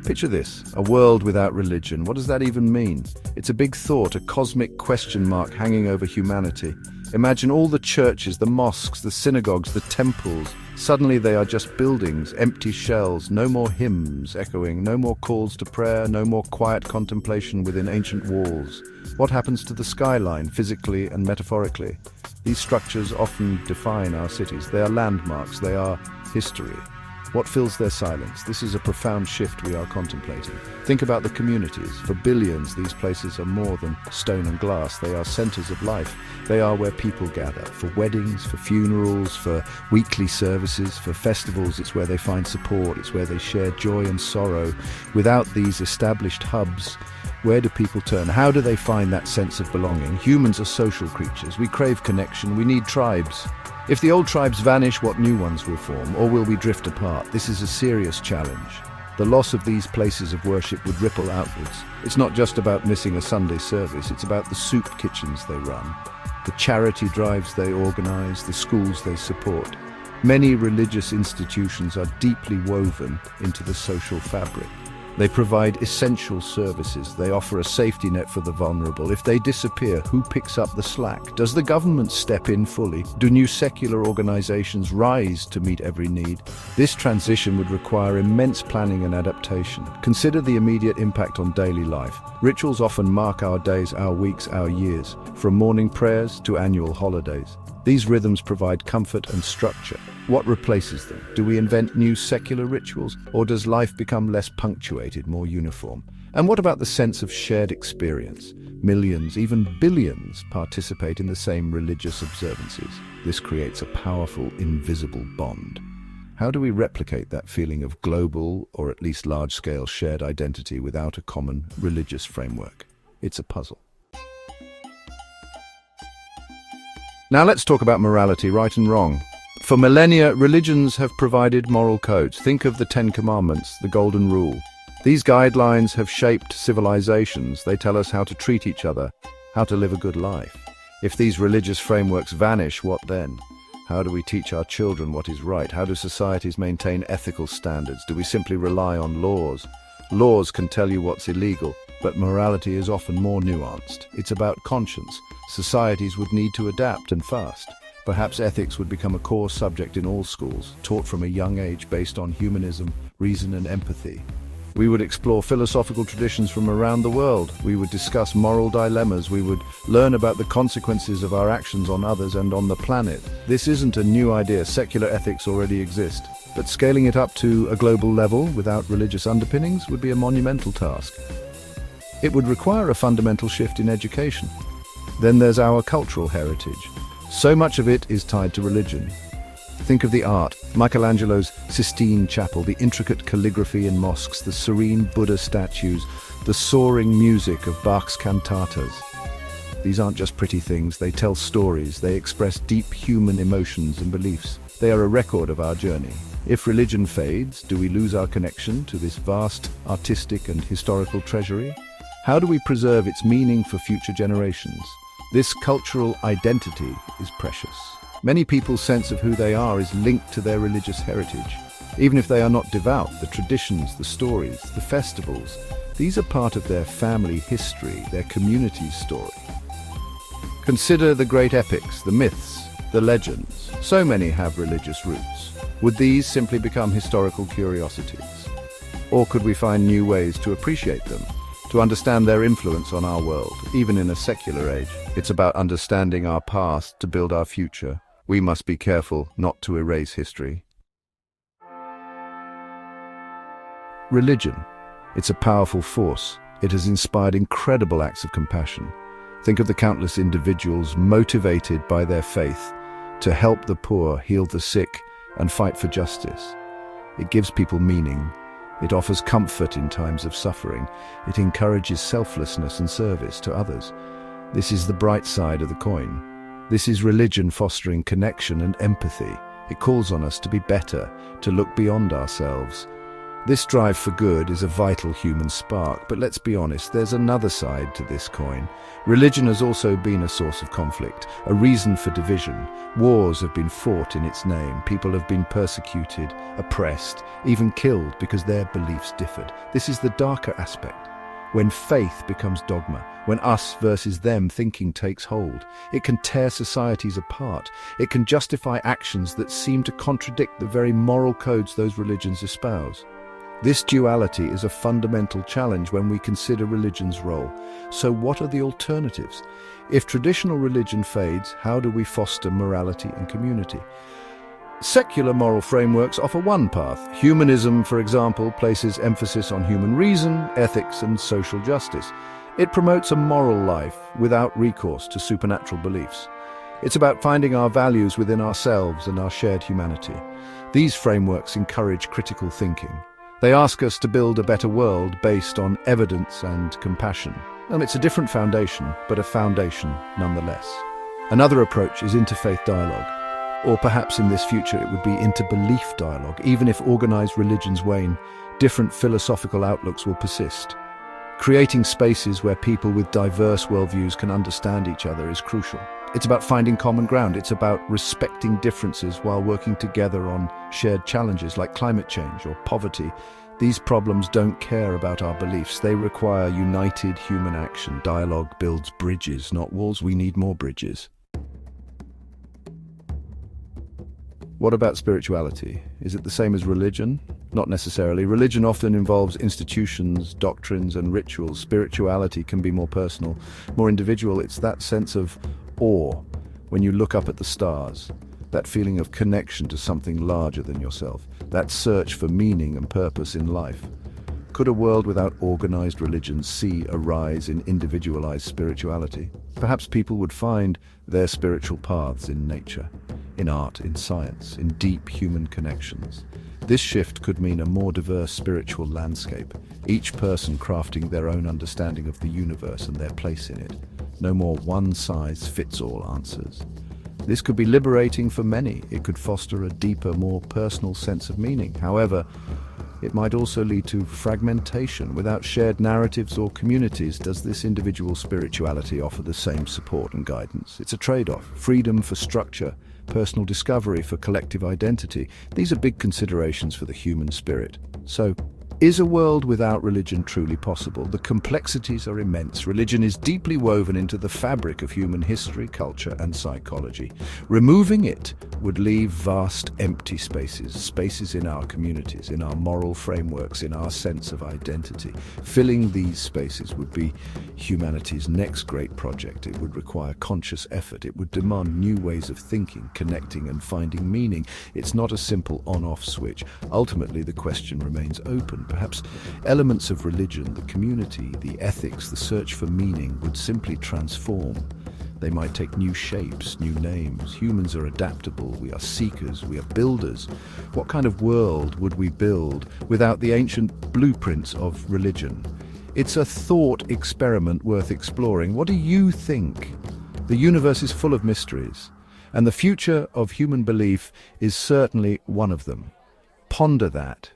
Picture this, a world without religion. What does that even mean? It's a big thought, a cosmic question mark hanging over humanity. Imagine all the churches, the mosques, the synagogues, the temples. Suddenly they are just buildings, empty shells, no more hymns echoing, no more calls to prayer, no more quiet contemplation within ancient walls. What happens to the skyline, physically and metaphorically? These structures often define our cities. They are landmarks, they are history. What fills their silence? This is a profound shift we are contemplating. Think about the communities. For billions, these places are more than stone and glass. They are centers of life. They are where people gather. For weddings, for funerals, for weekly services, for festivals, it's where they find support. It's where they share joy and sorrow. Without these established hubs, where do people turn? How do they find that sense of belonging? Humans are social creatures. We crave connection. We need tribes. If the old tribes vanish, what new ones will form, or will we drift apart? This is a serious challenge. The loss of these places of worship would ripple outwards. It's not just about missing a Sunday service, it's about the soup kitchens they run, the charity drives they organize, the schools they support. Many religious institutions are deeply woven into the social fabric. They provide essential services. They offer a safety net for the vulnerable. If they disappear, who picks up the slack? Does the government step in fully? Do new secular organizations rise to meet every need? This transition would require immense planning and adaptation. Consider the immediate impact on daily life. Rituals often mark our days, our weeks, our years, from morning prayers to annual holidays. These rhythms provide comfort and structure. What replaces them? Do we invent new secular rituals, or does life become less punctuated, more uniform? And what about the sense of shared experience? Millions, even billions, participate in the same religious observances. This creates a powerful, invisible bond. How do we replicate that feeling of global, or at least large-scale shared identity without a common religious framework? It's a puzzle. Now let's talk about morality, right and wrong. For millennia, religions have provided moral codes. Think of the Ten Commandments, the Golden Rule. These guidelines have shaped civilizations. They tell us how to treat each other, how to live a good life. If these religious frameworks vanish, what then? How do we teach our children what is right? How do societies maintain ethical standards? Do we simply rely on laws? Laws can tell you what's illegal, but morality is often more nuanced. It's about conscience. Societies would need to adapt and fast. Perhaps ethics would become a core subject in all schools, taught from a young age based on humanism, reason and empathy. We would explore philosophical traditions from around the world. We would discuss moral dilemmas. We would learn about the consequences of our actions on others and on the planet. This isn't a new idea. Secular ethics already exist. But scaling it up to a global level without religious underpinnings would be a monumental task. It would require a fundamental shift in education. Then there's our cultural heritage. So much of it is tied to religion. Think of the art, Michelangelo's Sistine Chapel, the intricate calligraphy in mosques, the serene Buddha statues, the soaring music of Bach's cantatas. These aren't just pretty things, they tell stories, they express deep human emotions and beliefs. They are a record of our journey. If religion fades, do we lose our connection to this vast artistic and historical treasury? How do we preserve its meaning for future generations? This cultural identity is precious. Many people's sense of who they are is linked to their religious heritage. Even if they are not devout, the traditions, the stories, the festivals, these are part of their family history, their community's story. Consider the great epics, the myths, the legends. So many have religious roots. Would these simply become historical curiosities? Or could we find new ways to appreciate them, to understand their influence on our world, even in a secular age? It's about understanding our past to build our future. We must be careful not to erase history. Religion. It's a powerful force. It has inspired incredible acts of compassion. Think of the countless individuals motivated by their faith to help the poor, heal the sick, and fight for justice. It gives people meaning. It offers comfort in times of suffering. It encourages selflessness and service to others. This is the bright side of the coin. This is religion fostering connection and empathy. It calls on us to be better, to look beyond ourselves, This drive for good is a vital human spark, but let's be honest, there's another side to this coin. Religion has also been a source of conflict, a reason for division. Wars have been fought in its name. People have been persecuted, oppressed, even killed because their beliefs differed. This is the darker aspect. When faith becomes dogma, when us versus them thinking takes hold, it can tear societies apart. It can justify actions that seem to contradict the very moral codes those religions espouse. This duality is a fundamental challenge when we consider religion's role. So what are the alternatives? If traditional religion fades, how do we foster morality and community? Secular moral frameworks offer one path. Humanism, for example, places emphasis on human reason, ethics, and social justice. It promotes a moral life without recourse to supernatural beliefs. It's about finding our values within ourselves and our shared humanity. These frameworks encourage critical thinking. They ask us to build a better world based on evidence and compassion. It's a different foundation, but a foundation nonetheless. Another approach is interfaith dialogue. Or perhaps in this future it would be interbelief dialogue. Even if organized religions wane, different philosophical outlooks will persist. Creating spaces where people with diverse worldviews can understand each other is crucial. It's about finding common ground. It's about respecting differences while working together on shared challenges like climate change or poverty. These problems don't care about our beliefs. They require united human action. Dialogue builds bridges, not walls. We need more bridges. What about spirituality? Is it the same as religion? Not necessarily. Religion often involves institutions, doctrines, and rituals. Spirituality can be more personal, more individual. It's that sense of awe when you look up at the stars, that feeling of connection to something larger than yourself, that search for meaning and purpose in life. Could a world without organized religions see a rise in individualized spirituality? Perhaps people would find their spiritual paths in nature, in art, in science, in deep human connections. This shift could mean a more diverse spiritual landscape, each person crafting their own understanding of the universe and their place in it. No more one-size-fits-all answers. This could be liberating for many. It could foster a deeper, more personal sense of meaning. However, it might also lead to fragmentation. Without shared narratives or communities, does this individual spirituality offer the same support and guidance? It's a trade-off. Freedom for structure, personal discovery for collective identity. These are big considerations for the human spirit. So, is a world without religion truly possible? The complexities are immense. Religion is deeply woven into the fabric of human history, culture, and psychology. Removing it would leave vast empty spaces in our communities, in our moral frameworks, in our sense of identity. Filling these spaces would be humanity's next great project. It would require conscious effort. It would demand new ways of thinking, connecting, and finding meaning. It's not a simple on-off switch. Ultimately, the question remains open. Perhaps elements of religion, the community, the ethics, the search for meaning would simply transform. They might take new shapes, new names. Humans are adaptable. We are seekers. We are builders. What kind of world would we build without the ancient blueprints of religion? It's a thought experiment worth exploring. What do you think? The universe is full of mysteries, and the future of human belief is certainly one of them. Ponder that.